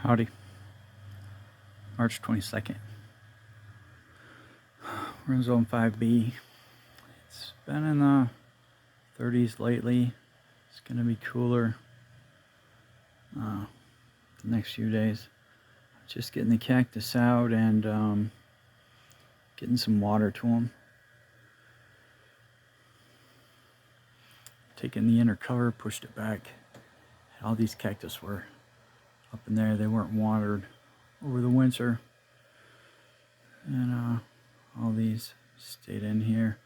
Howdy. March 22nd. We're in zone 5B. It's been in the 30s lately. It's going to be cooler the next few days. Just getting the cactus out and getting some water to them. Taking the inner cover, pushed it back. All these cactus were up in there. They weren't watered over the winter. And all these stayed in here.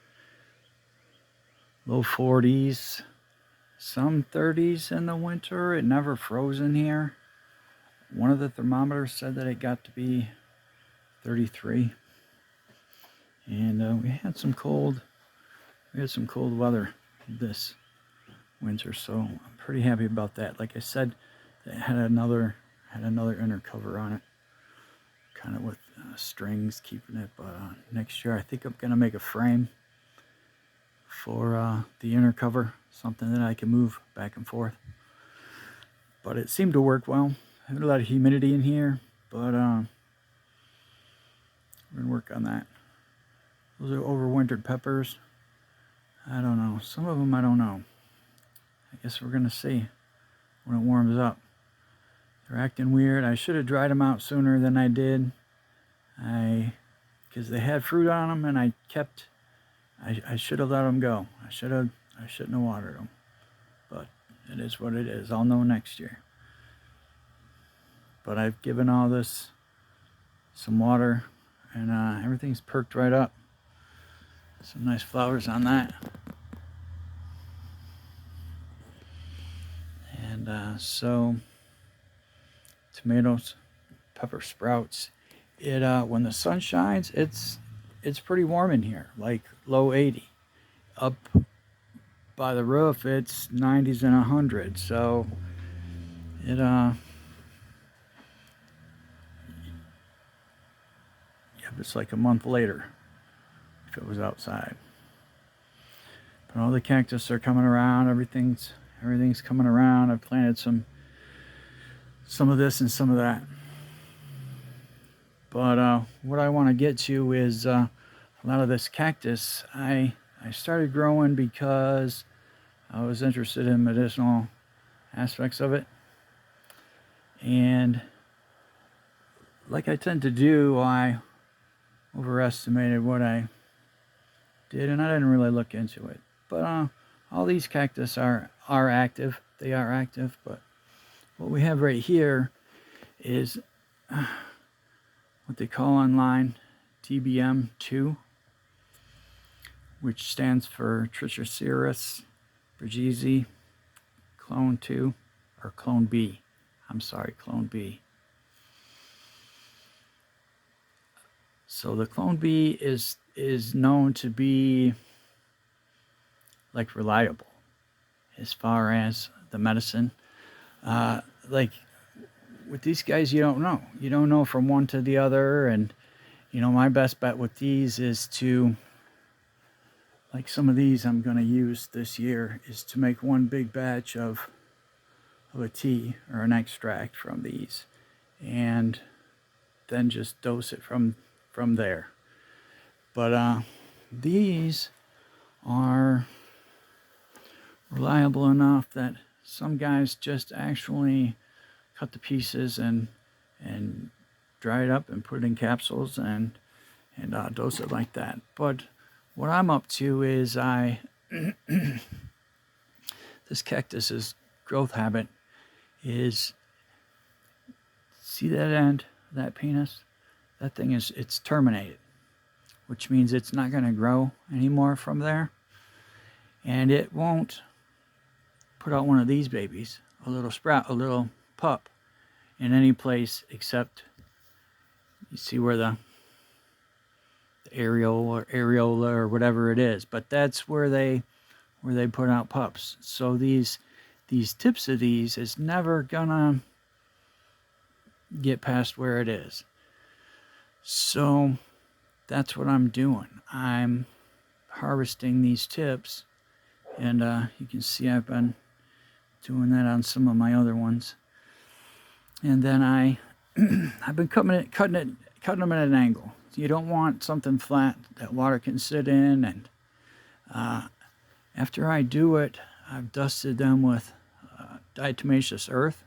Low 40s, some 30s in the winter. It never froze in here. One of the thermometers said that it got to be 33. And we had some cold weather this winter, so I'm pretty happy about that. Like I said, it had another inner cover on it, kind of with strings keeping it. But next year I think I'm gonna make a frame for the inner cover, something that I can move back and forth. But it seemed to work well. I had a lot of humidity in here, but we're gonna work on that. Those are overwintered peppers. I don't know, some of them I don't know. I guess we're gonna see when it warms up. They're acting weird. I should have dried them out sooner than I did. Because they had fruit on them, and I should have let them go. I shouldn't have watered them. But it is what it is. I'll know next year. But I've given all this some water, and everything's perked right up. Some nice flowers on that. And so tomatoes, pepper sprouts. When the sun shines, it's pretty warm in here, like low 80. Up by the roof, it's 90s and 100. So it's like a month later if it was outside. But all the cactus are coming around. Everything's coming around. I've planted some of this and some of that. But what I want to get to is a lot of this cactus I started growing because I was interested in medicinal aspects of it. And like I tend to do, I overestimated what I did, and I didn't really look into it. But all these cactus are active. They are active, but what we have right here is what they call online tbm2, which stands for Trichocereus bergesi clone 2, or clone B. I'm sorry, clone B. So the clone B is known to be like reliable as far as the medicine. Like with these guys, you don't know from one to the other. And my best bet with these is to, like some of these I'm going to use this year, is to make one big batch of a tea or an extract from these, and then just dose it from there. But these are reliable enough that some guys just actually cut the pieces and dry it up and put it in capsules and dose it like that. But what I'm up to is this cactus's growth habit is, see that end, that penis? That thing it's terminated, which means it's not going to grow anymore from there. And it won't put out one of these babies, a little sprout, a little pup, in any place except, you see where the areola or whatever it is, but that's where they put out pups. So these tips of these is never gonna get past where it is. So that's what I'm doing. I'm harvesting these tips, and you can see I've been doing that on some of my other ones. And then I I've been cutting them at an angle. You don't want something flat that water can sit in. And after I do it, I've dusted them with diatomaceous earth.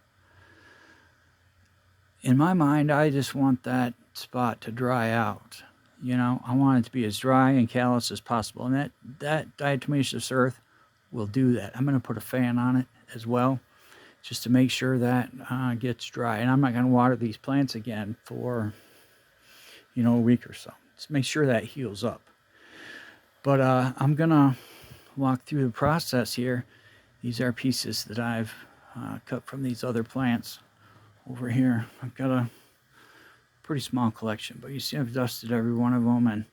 In my mind, I just want that spot to dry out. You know, I want it to be as dry and callous as possible. And that diatomaceous earth will do that. I'm going to put a fan on it as well, just to make sure that gets dry. And I'm not going to water these plants again for, you know, a week or so. Just make sure that heals up. But I'm going to walk through the process here. These are pieces that I've cut from these other plants over here. I've got a pretty small collection, but you see I've dusted every one of them, and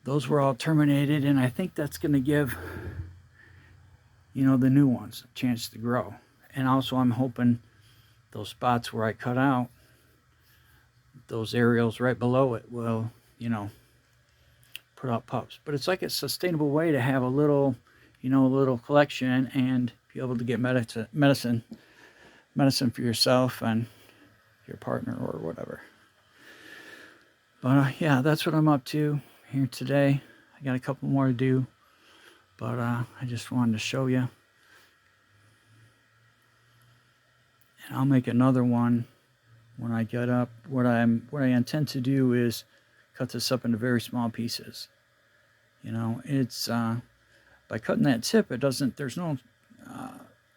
those were all terminated, and I think that's going to give, you know, the new ones a chance to grow. And also I'm hoping those spots where I cut out, those areas right below it will, you know, put out pups. But it's like a sustainable way to have a little, you know, a little collection and be able to get medicine for yourself and your partner or whatever. But yeah, that's what I'm up to here today. I got a couple more to do, but I just wanted to show you. And I'll make another one when I get up. What I intend to do is cut this up into very small pieces. You know, it's by cutting that tip, there's no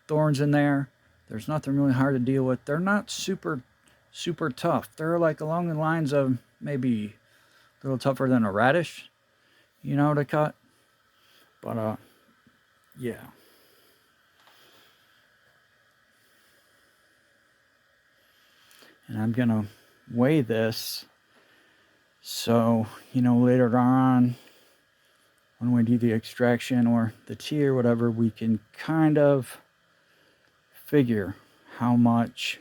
thorns in there. There's nothing really hard to deal with. They're not super tough. They're like along the lines of maybe a little tougher than a radish, you know, to cut. But yeah. And I'm gonna weigh this, so, you know, later on when we do the extraction or the tea or whatever, we can kind of figure how much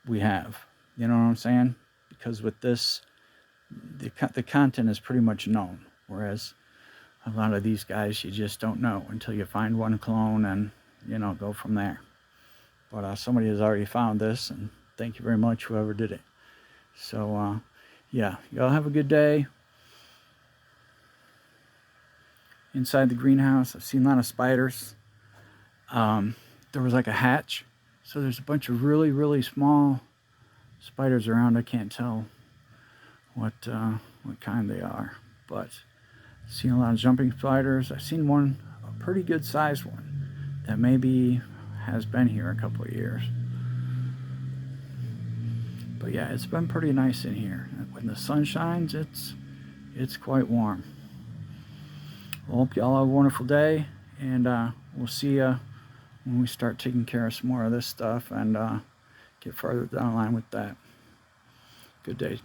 we have. You know what I'm saying? Because with this, the content is pretty much known, whereas a lot of these guys, you just don't know until you find one clone and, you know, go from there. But somebody has already found this, and thank you very much, whoever did it. So yeah, y'all have a good day. Inside the greenhouse, I've seen a lot of spiders. There was like a hatch, so there's a bunch of really small spiders around. I can't tell what kind they are, but I've seen a lot of jumping spiders. I've seen one, a pretty good sized one, that maybe has been here a couple of years. But yeah, it's been pretty nice in here. When the sun shines, it's quite warm. Well, hope y'all have a wonderful day, and we'll see you when we start taking care of some more of this stuff and get further down the line with that. Good day.